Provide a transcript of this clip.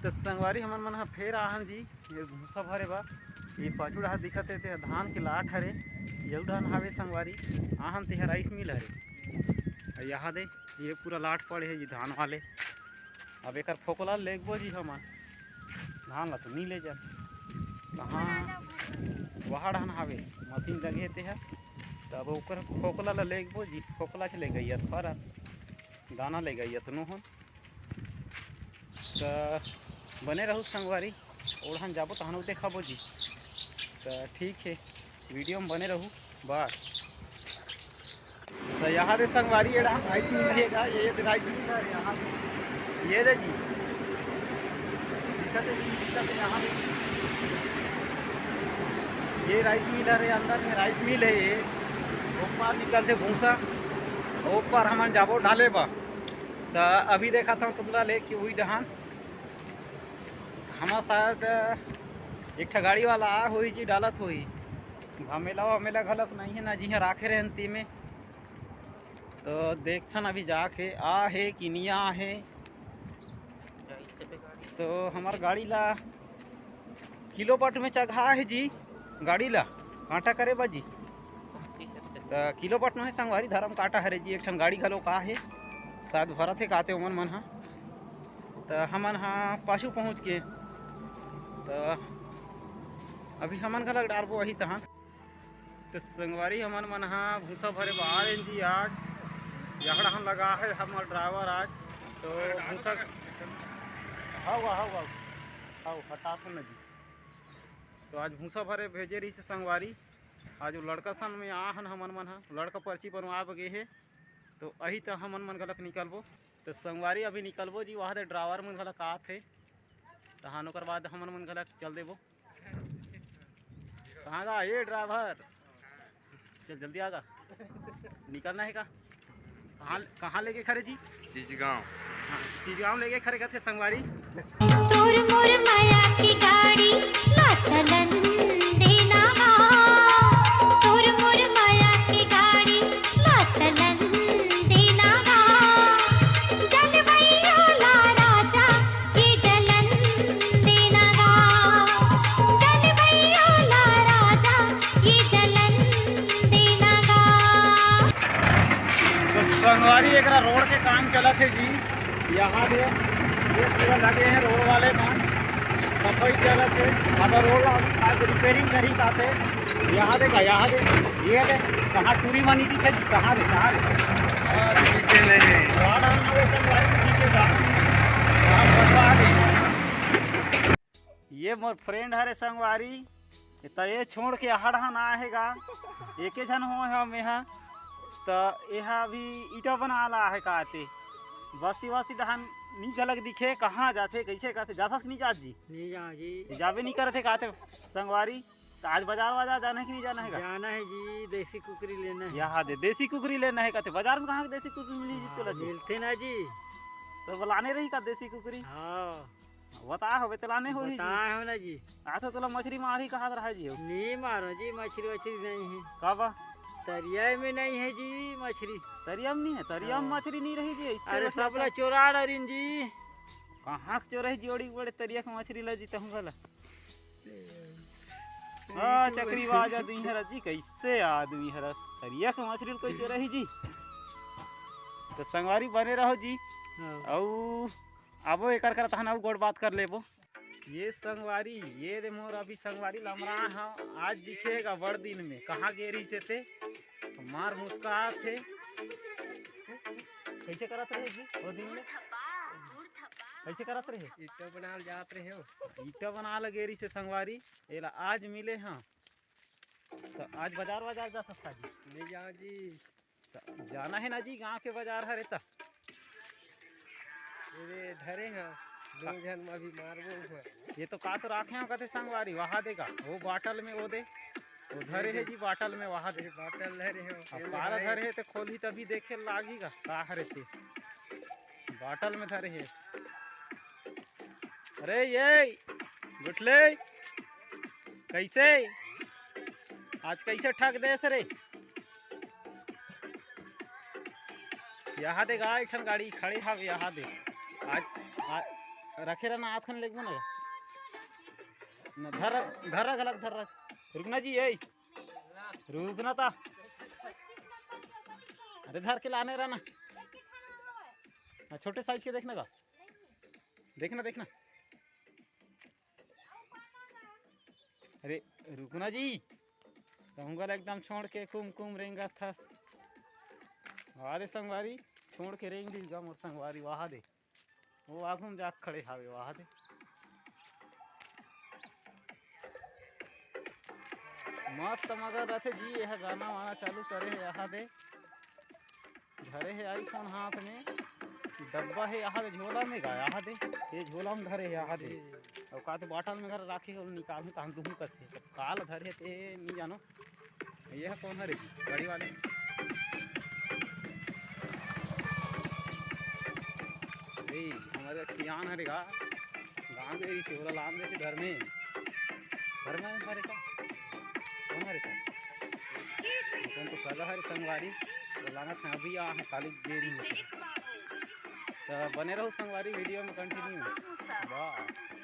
तो संगवारी हमन मन फेर आहन जी। ये भूसा भरे बा ये पाछू डहा दिखत है ते धान के लाट हरे यू डहन हावे संगवारी आहन ते राइस मिल हरे यहाँ दे ये पूरा लाट पड़े है जी धान वाले। अब एक फोकला लेगबो जी हमन धान ला तो नहीं ले जा कहाँ वहाँ डहन हावे मशीन लगे ते है तब ऊपर फोकला ला लेगबो जी। फोकला से ले गई थोड़ा दाना ले गई तो हम तो बने रहू संगवारी ओढ़न जाबो तहन देखाबो जी। तो ठीक है वीडियो में बने रहू बार। तो यहाँ दे संगवारी ये राइस मिलेगा ये राइस मिल है यहाँ ये रे जी दिक्कत है जी यहाँ ये राइस मिल है अंदर में राइस मिल है ये ऊपर निकलते भूसा ऊपर हम जाबो डाले बा। तो अभी देखा था तुमला ले कि वही डहान हम शायद एक गाड़ी वाला आ हुई जी डालत हुई घमेला वमेला घलक नहीं है ना जी हाँ राखे रहे ती में। तो देखथन अभी जाके आ है कि नहीं आ है। तो हमार गाड़ी ला किलोपट में चढ़ा है जी गाड़ी ला कांटा करे बाजी तो किलोपट में है संगवारी धर्म काटा हरे जी। एक ठन गाड़ी घलो का है शायद भरत है काते ओमन मन हाँ। तो हमन हाँ पाछू पहुँच के तो अभी हमन घलक डालबो वही तहाँ। तो संगवारी हमन मन हाँ भूसा भरे बाहर जी आज यहाँ हम लगा है हमार ड्राइवर आज। तो भूसा हाउ हटा तो न जी। तो आज भूसा भरे भेजे रही से संगवारी आज वो लड़का सन में आहन हमन मन हाँ लड़का पर्ची बनवा गे है। तो अही तो हमन मन गलक निकलबो। तो संगवारी अभी निकलबो जी वहाँ दे ड्राइवर मन गलक आत है तहान ओकर बाद हमन मन गलक चल देबो। कहाँ गा ये ड्राइवर चल जल्दी आगा निकलना है का कहाँ लेके खड़े जी चीजगांव। हाँ चीजगांव लेके खड़े कहते संगवारी। तोर मोर माया की गाड़ी ला चलन देना तोर मोर माया की गाड़ी ला चलन देना जल भैया ला राजा ये जलन देना जल भैया ला राजा ये जलन देना। तो संगवारी एक रोड के काम चला थे जी। यहाँ दे ये पूरा लगे हैं रोड वाले काम सफाई चला थे अब रोड आज रिपेयरिंग करी काते यहाँ दे ये दे कहाँ टूरी मानी थी कहाँ रे नीचे नहीं ये मोर फ्रेंड हरे संगवारी तो ये छोड़ के हड़हा ना आएगा एक जन हो हम यहाँ। तो यहाँ अभी ईटा बना ला है काते बस्ती वासी डहान नहीं गलत दिखे कहाँ जाते कैसे कहते जाता नहीं जात जी नहीं जा जी जाबे नहीं करते कहते संगवारी। तो आज बाजार जाना है कि नहीं जाना है जाना है जी देसी कुकरी लेना है। यहाँ दे देसी कुकरी लेना है कहते बाजार में कहाँ देसी कुकरी मिली जी तोला जी मिलते ना जी तो बुलाने रही का देसी कुकरी हाँ बता हो तलाने हो बताए हो ना जी। तो तुला मछली मारी कहाँ रहा जी नहीं मारो जी मछली वछली नहीं है कब तरिया में नहीं है जी मछली तरिया में नहीं है तरिया में मछली नहीं रही जी अरे सब ला चोरा डरिन जी कहाँ चोरा जोड़ी बड़े तरिया के मछली ला जीता हूँ गला चक्री बाज आदमी हरा जी कैसे आदमी हरा तरिया के मछली कोई चोरा ही जी। तो संगवारी बने रहो जी औ अब एक कर तहन गोड़ बात कर लेबो। ये संगवारी ये दे मोर अभी संगवारी लमरा हाँ आज दिखेगा बड़ दिन में कहाँ गेरी से थे मार मुस्कात थे कैसे करत रहे जी वो दिन में कैसे करत रहे ईटा बना जात रहे हो ईटा बना ल गेरी से संगवारी एला आज मिले हाँ। तो आज बाजार जा सकता जी ले जाओ जी। तो जाना है ना जी गांव के बाजार हरे ता धरे हैं दो जन में अभी मारबो ये तो का तो राखे हैं कहते संगवारी वहाँ देगा वो बाटल में वो दे वो धरे है जी बाटल में वहाँ दे बाटल धरे हैं काला धरे है तो खोली तभी देखे लागेगा का हरे थे बाटल में धरे है। अरे ये गुटले कैसे आज कैसे ठग दे सरे यहाँ दे गाय गाड़ी खड़ी हाव यहाँ दे आज रखे रहना हाथ खन लेगो ना ना धर रख अलग धर रख रुकना जी यही रुकना था अरे धर के लाने रहना छोटे साइज के देखने का देखना देखना अरे रुकना जी तो उंगल एकदम छोड़ के कुम कुम रेंगा था वहाँ दे संगवारी छोड़ के रेंग दी मोर संगवारी वहाँ दे वो आगू में जा खड़े हावे वहाँ दे मस्त मगर रहते जी यह गाना वाना चालू करे है यहाँ दे धरे है आईफोन हाथ में डब्बा है यहाँ दे झोला में गा यहाँ दे ये झोला में धरे है यहाँ दे और का तो बॉटल में घर राखे और निकाल तो हम दूँ करते तो काल धरे ते नहीं जानो यह कौन है रे गाड़ी वाले हमारे सियान हरे गा गाँव के सेवला लाम देते घर में हमारे का कौन हरे का कौन तो सगा हरे संगवारी तो लाना था अभी यहाँ खाली देरी होती तो बने रहो संगवारी वीडियो में कंटिन्यू वाह।